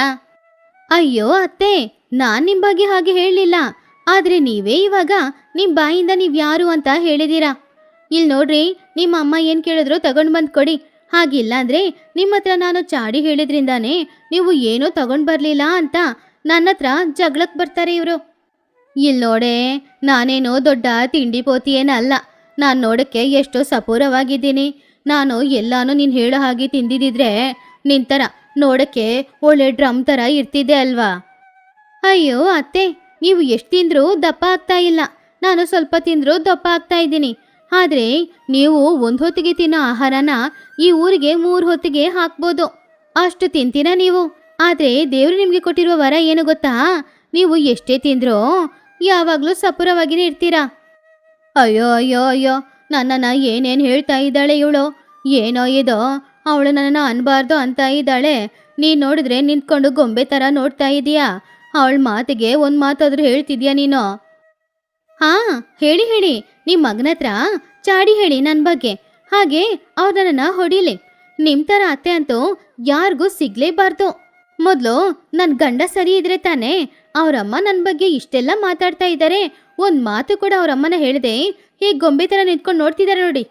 Speaker 1: ಅಯ್ಯೋ ಅತ್ತೆ, ನಾನ್ ನಿಮ್ ಬಗ್ಗೆ ಹಾಗೆ ಹೇಳಲಿಲ್ಲ. ಆದ್ರೆ ನೀವೇ ಇವಾಗ ನಿಮ್ ಬಾಯಿಂದ ನೀವ್ ಯಾರು ಅಂತ ಹೇಳಿದೀರಾ. ಇಲ್ಲಿ ನೋಡ್ರಿ, ನಿಮ್ಮ ಅಮ್ಮ ಏನ್ ಕೇಳಿದ್ರು ತಗೊಂಡ್ ಬಂದ್ ಕೊಡಿ. ಹಾಗಿಲ್ಲ ಅಂದ್ರೆ ನಿಮ್ಮ ಹತ್ರ ನಾನು ಚಾಡಿ ಹೇಳಿದ್ರಿಂದಾನೇ ನೀವು ಏನೂ ತಗೊಂಡ್ ಬರ್ಲಿಲ್ಲ ಅಂತ ನನ್ನ ಹತ್ರ ಜಗಳಕ್ ಬರ್ತಾರೆ ಇವರು. ಇಲ್ಲಿ ನೋಡೆ, ನಾನೇನೋ ದೊಡ್ಡ ತಿಂಡಿ ಪೋತಿ ಏನಲ್ಲ. ನಾನು ನೋಡಕ್ಕೆ ಎಷ್ಟು ಸಪೂರವಾಗಿದ್ದೀನಿ. ನಾನು ಎಲ್ಲಾನು ನೀನು ಹೇಳೋ ಹಾಗೆ ತಿಂದಿದ್ದಿದ್ರೆ ನಿಂತರ ನೋಡಕ್ಕೆ ಒಳ್ಳೆ ಡ್ರಮ್ ಥರ ಇರ್ತಿದ್ದೆ ಅಲ್ವಾ? ಅಯ್ಯೋ ಅತ್ತೆ, ನೀವು ಎಷ್ಟು ತಿಂದ್ರೂ ದಪ್ಪ ಆಗ್ತಾ ಇಲ್ಲ. ನಾನು ಸ್ವಲ್ಪ ತಿಂದ್ರೂ ದಪ್ಪ ಆಗ್ತಾ ಇದ್ದೀನಿ. ಆದರೆ ನೀವು ಒಂದು ಹೊತ್ತಿಗೆ ತಿನ್ನೋ ಆಹಾರನ ಈ ಊರಿಗೆ 3 ಹೊತ್ತಿಗೆ ಹಾಕ್ಬೋದು, ಅಷ್ಟು ತಿಂತೀರಾ ನೀವು. ಆದರೆ ದೇವರು ನಿಮಗೆ ಕೊಟ್ಟಿರುವ ವರ ಏನು ಗೊತ್ತಾ? ನೀವು ಎಷ್ಟೇ ತಿಂದ್ರೂ ಯಾವಾಗಲೂ ಸಪೂರವಾಗಿನೇ ಇರ್ತೀರಾ. ಅಯ್ಯೋ ಅಯ್ಯೋ ಅಯ್ಯೋ, ನನ್ನನ್ನು ಏನೇನು ಹೇಳ್ತಾ ಇದ್ದಾಳೆ ಇವಳು. ಏನೋ ಇದೋ, ಅವಳು ನನ್ನನ್ನು ಅನ್ಬಾರ್ದು ಅಂತ ಇದ್ದಾಳೆ. ನೀನು ನೋಡಿದ್ರೆ ನಿಂತ್ಕೊಂಡು ಗೊಂಬೆ ಥರ ನೋಡ್ತಾ ಇದೀಯಾ? ಅವಳ ಮಾತಿಗೆ ಒಂದು ಮಾತಾದರೂ ಹೇಳ್ತಿದ್ಯಾ ನೀನು? ಹಾಂ, ಹೇಳಿ ಹೇಳಿ, ನಿಮ್ಮ ಮಗನ ಹತ್ರ ಚಾಡಿ ಹೇಳಿ ನನ್ನ ಬಗ್ಗೆ. ಹಾಗೆ ಅವ್ರು ನನ್ನನ್ನು ಹೊಡಿಲಿ. ನಿಮ್ಮ ಥರ ಅತ್ತೆ ಅಂತೂ ಯಾರಿಗೂ ಸಿಗಲೇಬಾರ್ದು. ಮೊದಲು ನನ್ನ ಗಂಡ ಸರಿ ಇದ್ರೆ ತಾನೇ ಅವರಮ್ಮ ನನ್ನ ಬಗ್ಗೆ ಇಷ್ಟೆಲ್ಲ ಮಾತಾಡ್ತಾ ಇದ್ದಾರೆ. ಒಂದು ಮಾತು ಕೂಡ ಅವರಮ್ಮನ ಹೇಳಿದೆ ಹೀಗೆ ಗೊಂಬೆ ಥರ ನಿಂತ್ಕೊಂಡು ನೋಡ್ತಿದ್ದಾರೆ ನೋಡಿ.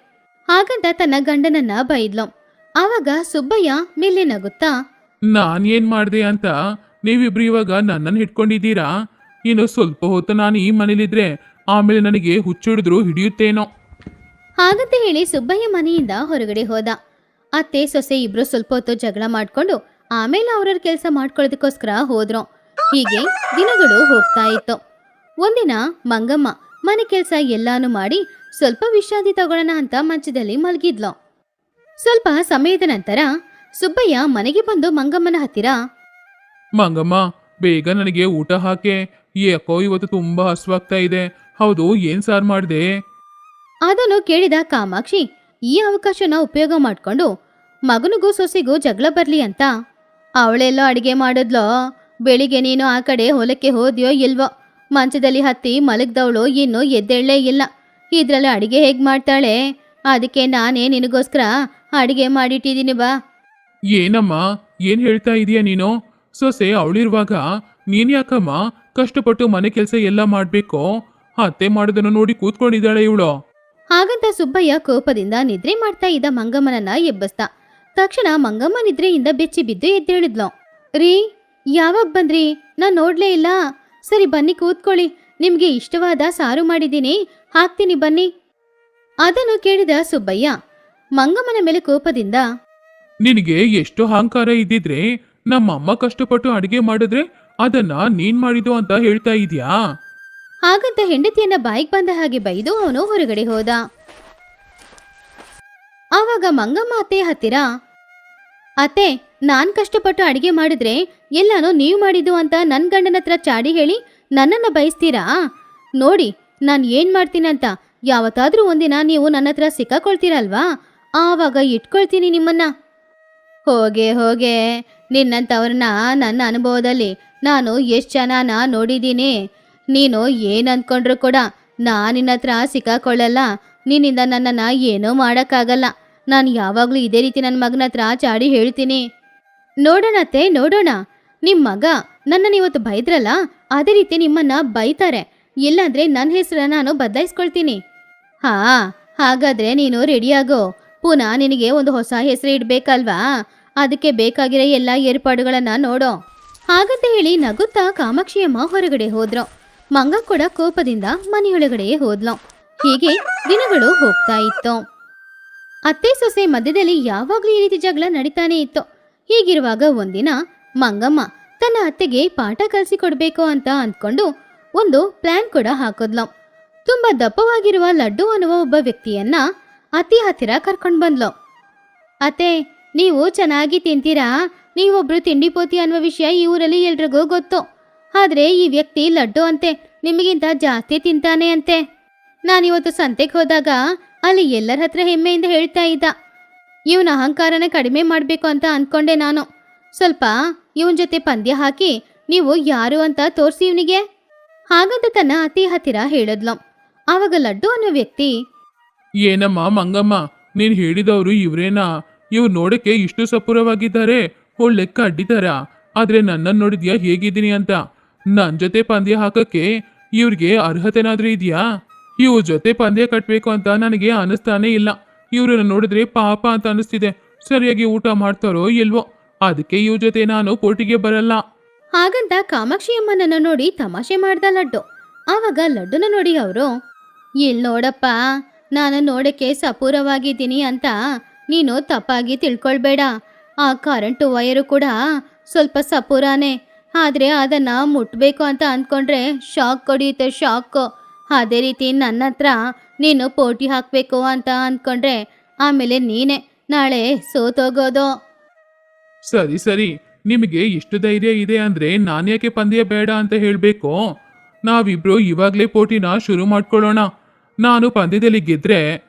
Speaker 1: ಹಾಗಂತ ತನ್ನ ಗಂಡನನ್ನ ಬೈದ್ಲು. ಆವಾಗ ಸುಬ್ಬಯ್ಯ ಮೇಲೆ ನಗುತ್ತಾ,
Speaker 2: ನಾನ್ ಏನ್ ಮಾಡ್ದೆ ಅಂತ ನೀವಿಬ್ರು ಇವಾಗ ನನ್ನನ್ನು ಹಿಡ್ಕೊಂಡಿದ್ದೀರಾ? ಇನ್ನು ಸ್ವಲ್ಪ ಹೊತ್ತು ನಾನು ಈ ಮನೇಲಿದ್ರೆ ಆಮೇಲೆ ನನಗೆ ಹುಚ್ಚಿಡಿದ್ರು ಹಿಡಿಯುತ್ತೇನೋ.
Speaker 1: ಹಾಗಂತ ಹೇಳಿ ಸುಬ್ಬಯ್ಯ ಮನೆಯಿಂದ ಹೊರಗಡೆ ಹೋದ. ಅತ್ತೆ ಸೊಸೆ ಇಬ್ರು ಸ್ವಲ್ಪ ಹೊತ್ತು ಜಗಳ ಮಾಡ್ಕೊಂಡು ಆಮೇಲೆ ಅವ್ರವ್ರ ಕೆಲಸ ಮಾಡ್ಕೊಳ್ಳೋದಕ್ಕೋಸ್ಕರ ಹೋದ್ರು. ಹೀಗೆ ದಿನಗಳು ಹೋಗ್ತಾ ಇತ್ತು. ಒಂದಿನ ಮಂಗಮ್ಮ ಮನೆ ಕೆಲಸ ಎಲ್ಲಾನು ಮಾಡಿ ಸ್ವಲ್ಪ ವಿಶ್ರಾಂತಿ ತಗೊಳ್ಳೋಣ ಅಂತ ಮಂಚದಲ್ಲಿ ಮಲಗಿದ್ಲು. ಸ್ವಲ್ಪ ಸಮಯದ ನಂತರ ಸುಬ್ಬಯ್ಯ ಮನೆಗೆ ಬಂದು ಮಂಗಮ್ಮನ ಹತ್ತಿರ,
Speaker 2: ಮಂಗಮ್ಮ, ಬೇಗ ನನಗೆ ಊಟ ಹಾಕೆ. ಯಾಕೋ ಇವತ್ತು ತುಂಬಾ ಹಸುವಾಗ್ತಾ ಇದೆ. ಹೌದು, ಏನ್ ಸಾರು ಮಾಡ್ದೆ?
Speaker 1: ಅದನ್ನು ಕೇಳಿದ ಕಾಮಾಕ್ಷಿ ಈ ಅವಕಾಶನ ಉಪಯೋಗ ಮಾಡ್ಕೊಂಡು ಮಗನಿಗೂ ಸೊಸೆಗೂ ಜಗಳ ಬರ್ಲಿ ಅಂತ, ಅವಳೆಲ್ಲೋ ಅಡಿಗೆ ಮಾಡಿದ್ಲೋ? ಬೆಳಿಗ್ಗೆ ನೀನು ಆ ಕಡೆ ಹೊಲಕ್ಕೆ ಹೋದ್ಯೋ ಇಲ್ವೋ? ಮಂಚದಲ್ಲಿ ಹತ್ತಿ ಮಲಗ್ದವಳು ಇನ್ನೂ ಎದ್ದೇಳಲೇ ಇಲ್ಲ. ಇದ್ರಲ್ಲಿ ಅಡಿಗೆ ಹೇಗೆ ಮಾಡ್ತಾಳೆ? ಅದಕ್ಕೆ ನಾನೇ ನಿನಗೋಸ್ಕರ ಅಡಿಗೆ ಮಾಡಿಟ್ಟಿದ್ದೀನಿ ಬಾ.
Speaker 2: ಏನಮ್ಮ, ಏನ್ ಹೇಳ್ತಾ ಇದೀಯ ನೀನು? ಸೊಸೆ ಅವಳಿರುವಾಗ ನೀನ್ ಯಾಕಮ್ಮ ಕಷ್ಟಪಟ್ಟು ಮನೆ ಕೆಲಸ ಎಲ್ಲ ಮಾಡ್ಬೇಕು? ಅತ್ತೆ ಮಾಡೋದನ್ನು ನೋಡಿ ಕೂತ್ಕೊಂಡಿದ್ದಾಳೆ ಇವಳು.
Speaker 1: ಹಾಗಂತ ಸುಬ್ಬಯ್ಯ ಕೋಪದಿಂದ ನಿದ್ರೆ ಮಾಡ್ತಾ ಇದ್ದ ಮಂಗಮ್ಮನನ್ನ ಎಬ್ಬಸ್ತ. ತಕ್ಷಣ ಮಂಗಮ್ಮ ನಿದ್ರೆಯಿಂದ ಬೆಚ್ಚಿ ಬಿದ್ದು ಎದ್ದೇಳಿದ್ಲು. ರೀ, ಯಾವಾಗ ಬಂದ್ರಿ? ನಾನ್ ನೋಡ್ಲೇ ಇಲ್ಲ. ಸರಿ ಬನ್ನಿ ಕೂತ್ಕೊಳ್ಳಿ, ನಿಮ್ಗೆ ಇಷ್ಟವಾದ ಸಾರು ಮಾಡಿದ್ದೀನಿ, ಹಾಕ್ತೀನಿ ಬನ್ನಿ. ಅದನ್ನು ಕೇಳಿದ ಸುಬ್ಬಯ್ಯ ಮಂಗಮ್ಮನ ಮೇಲೆ ಕೋಪದಿಂದ,
Speaker 2: ನಿನಗೆ ಎಷ್ಟು ಅಹಂಕಾರ ಇದ್ದಿದ್ರೆ ನಮ್ಮಮ್ಮ ಕಷ್ಟಪಟ್ಟು ಅಡಿಗೆ ಮಾಡಿದ್ರೆ ಅದನ್ನ ನೀನ್ ಮಾಡಿದ್ದು ಅಂತ ಹೇಳ್ತಾ ಇದೀಯಾ?
Speaker 1: ಹಾಗಂತ ಹೆಂಡತಿಯನ್ನ ಬಾಯಿಗೆ ಬಂದ ಹಾಗೆ ಬೈದು ಅವನು ಹೊರಗಡೆ ಹೋದ. ಆವಾಗ ಮಂಗಮ್ಮ ಅತ್ತೆಯ ಹತ್ತಿರ, ಅತ್ತೆ, ನಾನ್ ಕಷ್ಟಪಟ್ಟು ಅಡಿಗೆ ಮಾಡಿದ್ರೆ ಎಲ್ಲಾನು ನೀವು ಮಾಡಿದ್ದು ಅಂತ ನನ್ ಗಂಡನ ಹತ್ರ ಚಾಡಿ ಹೇಳಿ ನನ್ನನ್ನ ಬಯಸ್ತೀರಾ? ನೋಡಿ ನಾನ್ ಏನ್ ಮಾಡ್ತೀನಂತ. ಯಾವತ್ತಾದ್ರೂ ಒಂದಿನ ನೀವು ನನ್ನ ಹತ್ರ ಸಿಕ್ಕಾಕೊಳ್ತೀರಲ್ವಾ, ಆವಾಗ ಇಟ್ಕೊಳ್ತೀನಿ ನಿಮ್ಮನ್ನ. ಹೋಗೆ ಹೋಗೆ, ನಿನ್ನಂಥವ್ರನ್ನ ನನ್ನ ಅನುಭವದಲ್ಲಿ ನಾನು ಎಷ್ಟು ಜನನ ನೋಡಿದ್ದೀನಿ. ನೀನು ಏನು ಅಂದ್ಕೊಂಡ್ರು ಕೂಡ ನಿನ್ನ ಹತ್ರ ಸಿಕ್ಕಾಕೊಳ್ಳಲ್ಲ. ನಿನ್ನಿಂದ ನನ್ನನ್ನು ಏನೂ ಮಾಡೋಕ್ಕಾಗಲ್ಲ. ನಾನು ಯಾವಾಗಲೂ ಇದೇ ರೀತಿ ನನ್ನ ಮಗನ ಹತ್ರ ಚಾಡಿ ಹೇಳ್ತೀನಿ. ನೋಡೋಣತ್ತೆ, ನೋಡೋಣ. ನಿಮ್ಮ ಮಗ ನನ್ನನ್ನು ಇವತ್ತು ಬೈದ್ರಲ್ಲ, ಅದೇ ರೀತಿ ನಿಮ್ಮನ್ನ ಬೈತಾರೆ. ಇಲ್ಲಾಂದ್ರೆ ನನ್ನ ಹೆಸರನ್ನ ನಾನು ಬದಲಾಯಿಸ್ಕೊಳ್ತೀನಿ. ಹಾ, ಹಾಗಾದ್ರೆ ನೀನು ರೆಡಿಯಾಗೋ. ಪುನಃ ನಿನಗೆ ಒಂದು ಹೊಸ ಹೆಸರು ಇಡಬೇಕಲ್ವಾ? ಅದಕ್ಕೆ ಬೇಕಾಗಿರೋ ಎಲ್ಲ ಏರ್ಪಾಡುಗಳನ್ನ ನೋಡೋ. ಹಾಗಂತ ಹೇಳಿ ನಗುತ್ತಾ ಕಾಮಾಕ್ಷಿಯಮ್ಮ ಹೊರಗಡೆ ಹೋದ್ರು. ಮಂಗ ಕೂಡ ಕೋಪದಿಂದ ಮನೆಯೊಳಗಡೆಯೇ ಹೋದ್ಲು. ಹೀಗೆ ದಿನಗಳು ಹೋಗ್ತಾ ಇತ್ತು. ಅತ್ತೆ ಸೊಸೆ ಮಧ್ಯದಲ್ಲಿ ಯಾವಾಗ್ಲೂ ಈ ರೀತಿ ಜಗಳ ನಡೀತಾನೆ ಇತ್ತು. ಹೀಗಿರುವಾಗ ಒಂದಿನ ಮಂಗಮ್ಮ ತನ್ನ ಅತ್ತೆಗೆ ಪಾಠ ಕಲಿಸಿಕೊಡ್ಬೇಕು ಅಂತ ಅಂದ್ಕೊಂಡು ಒಂದು ಪ್ಲಾನ್ ಕೂಡ ಹಾಕಿದ್ಲು. ತುಂಬಾ ದಪ್ಪವಾಗಿರುವ ಲಡ್ಡು ಅನ್ನುವ ಒಬ್ಬ ವ್ಯಕ್ತಿಯನ್ನ ಅತಿ ಹತ್ತಿರ ಕರ್ಕೊಂಡು ಬಂದ್ಲು. ಅತ್ತೆ, ನೀವು ಚೆನ್ನಾಗಿ ತಿಂತೀರಾ? ನೀವೊಬ್ರು ತಿಂಡಿಪೋತಿ ಅನ್ನುವ ವಿಷಯ ಈ ಊರಲ್ಲಿ ಎಲ್ರಿಗೂ ಗೊತ್ತು. ಆದ್ರೆ ಈ ವ್ಯಕ್ತಿ ಲಡ್ಡು ಅಂತೆ ನಿಮಗಿಂತ ಜಾಸ್ತಿ ತಿಂತಾನೆ ಅಂತೆ. ನಾನಿವತ್ತು ಸಂತೆಗೆ ಹೋದಾಗ ಅಲ್ಲಿ ಎಲ್ಲರ ಹತ್ರ ಹೆಮ್ಮೆಯಿಂದ ಹೇಳ್ತಾ ಇದ್ದ. ಇವನ ಅಹಂಕಾರನ ಕಡಿಮೆ ಮಾಡಬೇಕು ಅಂತ ಅಂದ್ಕೊಂಡೆ ನಾನು. ಸ್ವಲ್ಪ ಇವನ್ ಜೊತೆ ಪಂದ್ಯ ಹಾಕಿ ನೀವು ಯಾರು ಅಂತ ತೋರಿಸಿ ಇವನಿಗೆ. ಹಾಗಂತ ತನ್ನ ಅತಿ ಹತ್ತಿರ ಹೇಳಿದ್ಲು. ಆವಾಗ ಲಡ್ಡು ಅನ್ನೋ ವ್ಯಕ್ತಿ,
Speaker 2: ಏನಮ್ಮ ಮಂಗಮ್ಮ, ನೀನ್ ಹೇಳಿದವರು ಇವ್ರೇನಾ? ಇವ್ರು ನೋಡಕ್ಕೆ ಇಷ್ಟು ಸಪೂರವಾಗಿದ್ದಾರೆ, ಲೆಕ್ಕ ಅಡ್ಡಿದಾರ. ಆದ್ರೆ ನನ್ನನ್ನು ನೋಡಿದ್ಯಾ ಹೇಗಿದ್ದೀನಿ ಅಂತ? ನನ್ ಜೊತೆ ಪಂದ್ಯ ಹಾಕಕ್ಕೆ ಇವ್ರಿಗೆ ಅರ್ಹತೆನಾದ್ರೂ ಇದೆಯಾ? ಇವ್ರ ಜೊತೆ ಪಂದ್ಯ ಕಟ್ಬೇಕು ಅಂತ ನನಗೆ ಅನಿಸ್ತಾನೆ ಇಲ್ಲ. ಇವ್ರನ್ನ ನೋಡಿದ್ರೆ ಪಾಪ ಅಂತ ಅನಿಸ್ತಿದೆ. ಸರಿಯಾಗಿ ಊಟ ಮಾಡ್ತಾರೋ ಇಲ್ವೋ, ಅದಕ್ಕೆ ಇವ್ರ ಜೊತೆ ನಾನು ಪೋಟಿಗೆ ಬರಲ್ಲ.
Speaker 1: ಹಾಗಂತ ಕಾಮಾಕ್ಷಿ ಅಮ್ಮನನ್ನು ನೋಡಿ ತಮಾಷೆ ಮಾಡ್ದ ಲಡ್ಡು. ಆವಾಗ ಲಡ್ಡುನ ನೋಡಿ ಅವರು, ಇಲ್ ನೋಡಪ್ಪ, ನಾನು ನೋಡಕ್ಕೆ ಸಪೂರವಾಗಿದ್ದೀನಿ ಅಂತ ನೀನು ತಪ್ಪಾಗಿ ತಿಳ್ಕೊಳ್ಬೇಡ. ಆ ಕರೆಂಟು ವಯರು ಕೂಡ ಸ್ವಲ್ಪ ಸಪೂರಾನೇ. ಆದ್ರೆ ಅದನ್ನ ಮುಟ್ಬೇಕು ಅಂತ ಅಂದ್ಕೊಂಡ್ರೆ ಶಾಕ್ ಕೊಡಿಯುತ್ತೆ, ಶಾಕ್. ಅದೇ ರೀತಿ ನನ್ನ ಹತ್ರ ನೀನು ಪೋಟಿ ಹಾಕಬೇಕು ಅಂತ ಅಂದ್ಕೊಂಡ್ರೆ ಆಮೇಲೆ ನೀನೆ ನಾಳೆ ಸೋತೋಗೋದು.
Speaker 2: ಸರಿ ಸರಿ, ನಿಮಗೆ ಇಷ್ಟು ಧೈರ್ಯ ಇದೆ ಅಂದ್ರೆ ನಾನ್ಯಾಕೆ ಪಂದ್ಯ ಬೇಡ ಅಂತ ಹೇಳ್ಬೇಕು? ನಾವಿಬ್ರು ಇವಾಗ್ಲೇ ಪೋಟಿನ ಶುರು ಮಾಡ್ಕೊಳ್ಳೋಣ. ನಾನು ಪಂದ್ಯದಲ್ಲಿ ಗೆದ್ರೆ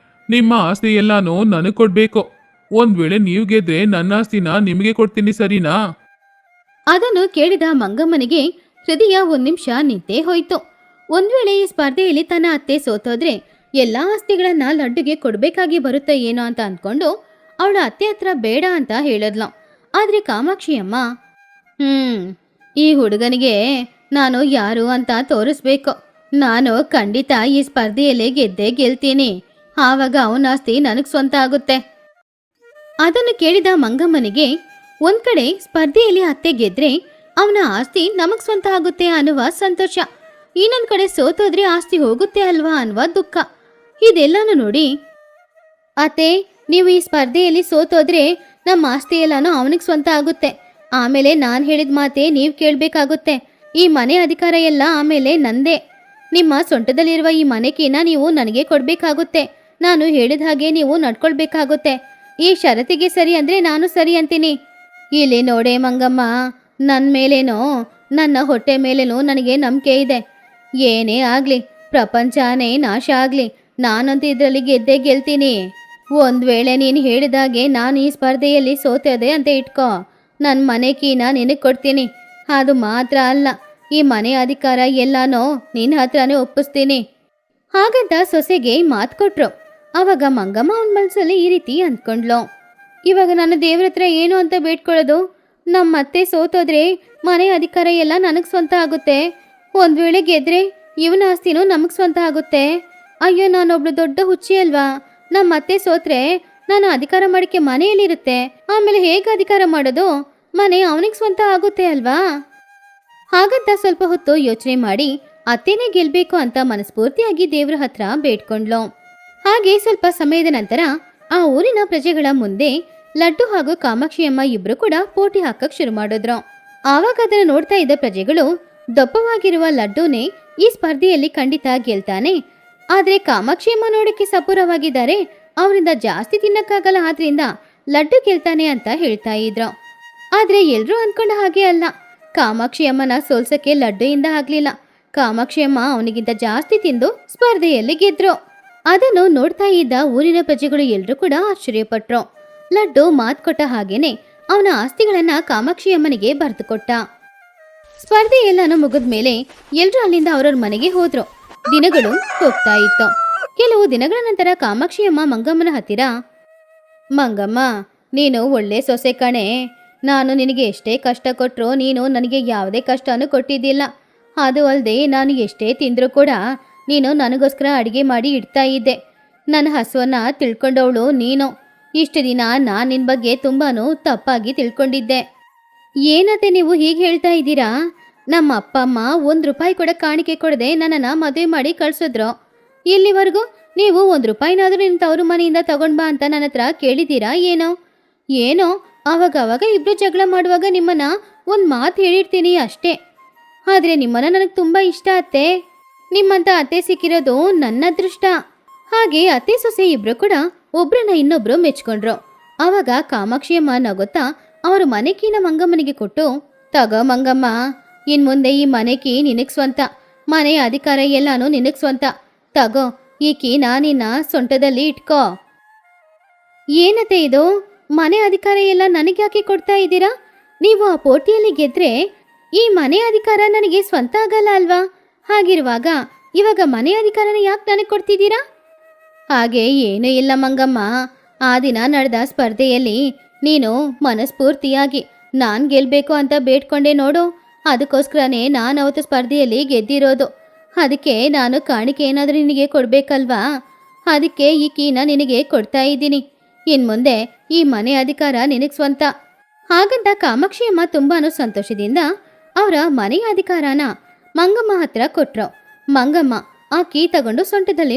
Speaker 2: ನಿಮ್ಮ ಆಸ್ತಿ ಎಲ್ಲಾನು ನನಗೆ ಕೊಡ್ಬೇಕು. ಒಂದ್ ವೇಳೆ ನೀವು ಗೆದ್ರೆ ನನ್ನ ಆಸ್ತಿನ ನಿಮಗೆ ಕೊಡ್ತೀನಿ, ಸರಿನಾ?
Speaker 1: ಅದನ್ನು ಕೇಳಿದ ಮಂಗಮ್ಮನಿಗೆ ಹೃದಯ ಒಂದ್ ನಿಮಿಷ ನಿಂತೇ ಹೋಯ್ತು. ಒಂದ್ ವೇಳೆ ಈ ಸ್ಪರ್ಧೆಯಲ್ಲಿ ತನ್ನ ಅತ್ತೆ ಸೋತೋದ್ರೆ ಎಲ್ಲಾ ಆಸ್ತಿಗಳನ್ನ ಲಡ್ಡುಗೆ ಕೊಡ್ಬೇಕಾಗಿ ಬರುತ್ತೆ ಏನೋ ಅಂತ ಅಂದ್ಕೊಂಡು ಅವಳ ಅತ್ತೆ ಹತ್ರ ಬೇಡ ಅಂತ ಹೇಳಿದ್ಲು. ಆದ್ರೆ ಕಾಮಾಕ್ಷಿಯಮ್ಮ, ಈ ಹುಡುಗನಿಗೆ ನಾನು ಯಾರು ಅಂತ ತೋರಿಸ್ಬೇಕು. ನಾನು ಖಂಡಿತ ಈ ಸ್ಪರ್ಧೆಯಲ್ಲಿ ಗೆದ್ದೇ ಗೆಲ್ತೀನಿ. ಆವಾಗ ಅವನ ಆಸ್ತಿ ನನಗ್ ಸ್ವಂತ ಆಗುತ್ತೆ. ಅದನ್ನು ಕೇಳಿದ ಮಂಗಮ್ಮನಿಗೆ ಒಂದ್ ಕಡೆ ಸ್ಪರ್ಧೆಯಲ್ಲಿ ಅತ್ತೆ ಗೆದ್ರೆ ಅವನ ಆಸ್ತಿ ನಮಗ್ ಸ್ವಂತ ಆಗುತ್ತೆ ಅನ್ನುವ ಸಂತೋಷ, ಇನ್ನೊಂದ್ ಕಡೆ ಸೋತೋದ್ರೆ ಆಸ್ತಿ ಹೋಗುತ್ತೆ ಅಲ್ವಾ ಅನ್ನುವ ದುಃಖ. ಇದೆಲ್ಲಾನು ನೋಡಿ, ಅತ್ತೆ, ನೀವು ಈ ಸ್ಪರ್ಧೆಯಲ್ಲಿ ಸೋತೋದ್ರೆ ನಮ್ಮ ಆಸ್ತಿ ಎಲ್ಲಾನು ಅವನಿಗೆ ಸ್ವಂತ ಆಗುತ್ತೆ. ಆಮೇಲೆ ನಾನು ಹೇಳಿದ ಮಾತೆ ನೀವು ಕೇಳಬೇಕಾಗುತ್ತೆ. ಈ ಮನೆ ಅಧಿಕಾರ ಎಲ್ಲ ಆಮೇಲೆ ನಂದೇ. ನಿಮ್ಮ ಸೊಂಟದಲ್ಲಿರುವ ಈ ಮನೆಕೀನ ನೀವು ನನಗೆ ಕೊಡಬೇಕಾಗುತ್ತೆ. ನಾನು ಹೇಳಿದ ಹಾಗೆ ನೀವು ನಡ್ಕೊಳ್ಬೇಕಾಗುತ್ತೆ. ಈ ಷರತ್ತಿಗೆ ಸರಿ ಅಂದ್ರೆ ನಾನು ಸರಿ ಅಂತೀನಿ. ಇಲ್ಲಿ ನೋಡೆ ಮಂಗಮ್ಮ, ನನ್ನ ಮೇಲೇನೋ ನನ್ನ ಹೊಟ್ಟೆ ಮೇಲೇನೋ ನನಗೆ ನಂಬಿಕೆ ಇದೆ. ಏನೇ ಆಗಲಿ, ಪ್ರಪಂಚನೇ ನಾಶ ಆಗಲಿ, ನಾನಂತೂ ಇದರಲ್ಲಿ ಗೆದ್ದೇ ಗೆಲ್ತೀನಿ. ಒಂದು ವೇಳೆ ನೀನು ಹೇಳಿದಾಗೆ ನಾನು ಈ ಸ್ಪರ್ಧೆಯಲ್ಲಿ ಸೋತದೆ ಅಂತ ಇಟ್ಕೋ, ನನ್ನ ಮನೆ ಕೀನ ನಿನಗೆ ಕೊಡ್ತೀನಿ. ಅದು ಮಾತ್ರ ಅಲ್ಲ, ಈ ಮನೆ ಅಧಿಕಾರ ಎಲ್ಲಾನೋ ನಿನ್ನ ಹತ್ರನೇ ಒಪ್ಪಿಸ್ತೀನಿ. ಹಾಗಂತ ಸೊಸೆಗೆ ಮಾತು ಕೊಟ್ರು. ಆವಾಗ ಮಂಗಮ್ಮ ಅವನ ಮನಸ್ಸಲ್ಲಿ ಈ ರೀತಿ ಅಂದ್ಕೊಂಡ್ಲು, ಇವಾಗ ನಾನು ದೇವ್ರ ಹತ್ರ ಏನು ಅಂತ ಬೇಡ್ಕೊಳ್ಳೋದು? ನಮ್ಮ ಮತ್ತೆ ಸೋತೋದ್ರೆ ಮನೆ ಅಧಿಕಾರ ಎಲ್ಲ ನನಗೆ ಸ್ವಂತ ಆಗುತ್ತೆ. ಒಂದು ವೇಳೆ ಗೆದ್ರೆ ಇವನ ಆಸ್ತಿನೂ ನಮಗೆ ಸ್ವಂತ ಆಗುತ್ತೆ. ಅಯ್ಯೋ, ನಾನೊಬ್ಳು ದೊಡ್ಡ ಹುಚ್ಚಿ ಅಲ್ವಾ? ನಮ್ಮ ಮತ್ತೆ ಸೋತ್ರೆ ನಾನು ಅಧಿಕಾರ ಮಾಡೋಕ್ಕೆ ಮನೆಯಲ್ಲಿರುತ್ತೆ. ಆಮೇಲೆ ಹೇಗೆ ಅಧಿಕಾರ ಮಾಡೋದು? ಮನೆ ಅವನಿಗೆ ಸ್ವಂತ ಆಗುತ್ತೆ ಅಲ್ವಾ? ಹಾಗಂತ ಸ್ವಲ್ಪ ಹೊತ್ತು ಯೋಚನೆ ಮಾಡಿ ಅತ್ತೇನೆ ಗೆಲ್ಬೇಕು ಅಂತ ಮನಸ್ಫೂರ್ತಿಯಾಗಿ ದೇವ್ರ ಹತ್ರ ಬೇಡ್ಕೊಂಡ್ಲು. ಹಾಗೆ ಸ್ವಲ್ಪ ಸಮಯದ ನಂತರ ಆ ಊರಿನ ಪ್ರಜೆಗಳ ಮುಂದೆ ಲಡ್ಡು ಹಾಗೂ ಕಾಮಾಕ್ಷಿಯಮ್ಮ ಇಬ್ರು ಕೂಡ ಪೋಟಿ ಹಾಕಕ್ ಶುರು ಮಾಡಿದ್ರು. ಆವಾಗ ಅದನ್ನು ನೋಡ್ತಾ ಇದ್ದ ಪ್ರಜೆಗಳು, ದಪ್ಪವಾಗಿರುವ ಲಡ್ಡುನೇ ಈ ಸ್ಪರ್ಧೆಯಲ್ಲಿ ಖಂಡಿತ ಗೆಲ್ತಾನೆ, ಆದ್ರೆ ಕಾಮಾಕ್ಷಿಯಮ್ಮ ನೋಡಕ್ಕೆ ಸಪೂರವಾಗಿದ್ದಾರೆ, ಅವರಿಂದ ಜಾಸ್ತಿ ತಿನ್ನಕ್ಕಾಗಲ್ಲ, ಆದ್ರಿಂದ ಲಡ್ಡು ಗೆಲ್ತಾನೆ ಅಂತ ಹೇಳ್ತಾ ಇದ್ರು. ಆದ್ರೆ ಎಲ್ರೂ ಅನ್ಕೊಂಡ ಹಾಗೆ ಅಲ್ಲ. ಕಾಮಾಕ್ಷಿ ಅಮ್ಮನ ಸೋಲ್ಸಕ್ಕೆ ಲಡ್ಡುಯಿಂದ ಆಗ್ಲಿಲ್ಲ. ಕಾಮಾಕ್ಷಿ ಅಮ್ಮ ಅವನಿಗಿಂತ ಜಾಸ್ತಿ ತಿಂದು ಸ್ಪರ್ಧೆಯಲ್ಲಿ ಗೆದ್ರು. ಅದನ್ನು ನೋಡ್ತಾ ಇದ್ದ ಊರಿನ ಪ್ರಜೆಗಳು ಎಲ್ರೂ ಕೂಡ ಆಶ್ಚರ್ಯಪಟ್ರು. ಲಡ್ಡು ಮಾತ್ ಕೊಟ್ಟ ಹಾಗೇನೆ ಅವನ ಆಸ್ತಿಗಳನ್ನ ಕಾಮಾಕ್ಷಿ ಅಮ್ಮನಿಗೆ ಬರೆದು ಕೊಟ್ಟ. ಸ್ಪರ್ಧೆ ಎಲ್ಲಾನು ಮುಗಿದ್ಮೇಲೆ ಎಲ್ರೂ ಅಲ್ಲಿಂದ ಅವ್ರವ್ರ ಮನೆಗೆ ಹೋದ್ರು. ದಿನಗಳು ಹೋಗ್ತಾ ಇತ್ತು. ಕೆಲವು ದಿನಗಳ ನಂತರ ಕಾಮಾಕ್ಷಿ ಅಮ್ಮ ಮಂಗಮ್ಮನ ಹತ್ತಿರ, ಮಂಗಮ್ಮ, ನೀನು ಒಳ್ಳೆ ಸೊಸೆ ಕಣೆ. ನಾನು ನಿನಗೆ ಎಷ್ಟೇ ಕಷ್ಟ ಕೊಟ್ಟರು ನೀನು ನನಗೆ ಯಾವುದೇ ಕಷ್ಟನೂ ಕೊಟ್ಟಿದ್ದಿಲ್ಲ. ಅದು ಅಲ್ಲದೆ ನಾನು ಎಷ್ಟೇ ತಿಂದರೂ ಕೂಡ ನೀನು ನನಗೋಸ್ಕರ ಅಡುಗೆ ಮಾಡಿ ಇಡ್ತಾ ಇದ್ದೆ. ನನ್ನ ಹಸುವನ್ನ ತಿಳ್ಕೊಂಡವಳು ನೀನು. ಇಷ್ಟು ದಿನ ನಾನು ನಿನ್ನ ಬಗ್ಗೆ ತುಂಬಾನು ತಪ್ಪಾಗಿ ತಿಳ್ಕೊಂಡಿದ್ದೆ. ಏನತ್ತೆ ನೀವು ಹೀಗೆ ಹೇಳ್ತಾ ಇದ್ದೀರಾ? ನಮ್ಮ ಅಪ್ಪ ಅಮ್ಮ ₹1 ಕೂಡ ಕಾಣಿಕೆ ಕೊಡದೆ ನನ್ನನ್ನು ಮದುವೆ ಮಾಡಿ ಕಳ್ಸಿದ್ರು. ಇಲ್ಲಿವರೆಗೂ ನೀವು ₹1 ನಿನ್ನ ತವರು ಮನೆಯಿಂದ ತಗೊಂಡ್ ಬಾ ಅಂತ ನನ್ನ ಹತ್ರ ಕೇಳಿದ್ದೀರಾ ಏನೋ ಅವಾಗ ಇಬ್ರು ಜಗಳ ಮಾಡುವಾಗ ನಿಮ್ಮನ್ನ ಒಂದು ಮಾತು ಹೇಳಿರ್ತೀನಿ ಅಷ್ಟೇ. ಆದರೆ ನಿಮ್ಮನ್ನ ನನಗೆ ತುಂಬ ಇಷ್ಟ ಅತ್ತೆ. ನಿಮ್ಮಂತ ಅತ್ತೆ ಸಿಕ್ಕಿರೋದು ನನ್ನ ಅದೃಷ್ಟ. ಹಾಗೆ ಅತ್ತೆ ಸೊಸೆ ಇಬ್ರು ಕೂಡ ಒಬ್ರನ್ನ ಇನ್ನೊಬ್ರು ಮೆಚ್ಕೊಂಡ್ರು. ಆವಾಗ ಕಾಮಾಕ್ಷಿಯಮ್ಮ ನಗುತ್ತಾ ಅವ್ರ ಮನೆ ಕೀನ ಮಂಗಮ್ಮನಿಗೆ ಕೊಟ್ಟು, ತಗೋ ಮಂಗಮ್ಮ, ಇನ್ಮುಂದೆ ಈ ಮನೆ ಕೀ ನಿನಗ್ ಸ್ವಂತ. ಮನೆಯ ಅಧಿಕಾರ ಎಲ್ಲಾನು ನಿನಗ್ ಸ್ವಂತ. ತಗೋ, ಈ ಕೀನ ನಿನ್ನ ಸೊಂಟದಲ್ಲಿ ಇಟ್ಕೋ. ಏನತ್ತೆ ಇದು? ಮನೆ ಅಧಿಕಾರ ಎಲ್ಲ ನನಗೆ ಯಾಕೆ ಕೊಡ್ತಾ ಇದ್ದೀರಾ? ನೀವು ಆ ಪೋಟಿಯಲ್ಲಿ ಗೆದ್ರೆ ಈ ಮನೆ ಅಧಿಕಾರ ನನಗೆ ಸ್ವಂತ ಆಗಲ್ಲ ಅಲ್ವಾ? ಹಾಗಿರುವಾಗ ಇವಾಗ ಮನೆ ಅಧಿಕಾರನ ಯಾಕೆ ನನಗೆ ಕೊಡ್ತಿದ್ದೀರಾ? ಹಾಗೆ ಏನೂ ಇಲ್ಲ ಮಂಗಮ್ಮ. ಆ ದಿನ ನಡೆದ ಸ್ಪರ್ಧೆಯಲ್ಲಿ ನೀನು ಮನಸ್ಫೂರ್ತಿಯಾಗಿ ನಾನು ಗೆಲ್ಲಬೇಕು ಅಂತ ಬೇಡ್ಕೊಂಡೆ ನೋಡು. ಅದಕ್ಕೋಸ್ಕರನೇ ನಾನು ಅವತ್ತು ಸ್ಪರ್ಧೆಯಲ್ಲಿ ಗೆದ್ದಿರೋದು. ಅದಕ್ಕೆ ನಾನು ಕಾಣಿಕೆ ಏನಾದರೂ ನಿನಗೆ ಕೊಡಬೇಕಲ್ವಾ? ಅದಕ್ಕೆ ಈ ಕೀನ ನಿನಗೆ ಕೊಡ್ತಾ ಇದ್ದೀನಿ. ಇನ್ಮುಂದೆ ಈ ಮನೆ ಅಧಿಕಾರ ನಿನಗೆ ಸ್ವಂತ. ಹಾಗಂತ ಕಾಮಾಕ್ಷಿ ಅಮ್ಮ ತುಂಬಾನು ಸಂತೋಷದಿಂದ ಅವರ ಮನೆಯ ಅಧಿಕಾರನ ಮಂಗಮ್ಮ ಹತ್ರ ಕೊಟ್ರು. ಮಂಗಮ್ಮ ಆ ಕೀ ತಗೊಂಡು ಸೊಂಟದಲ್ಲಿ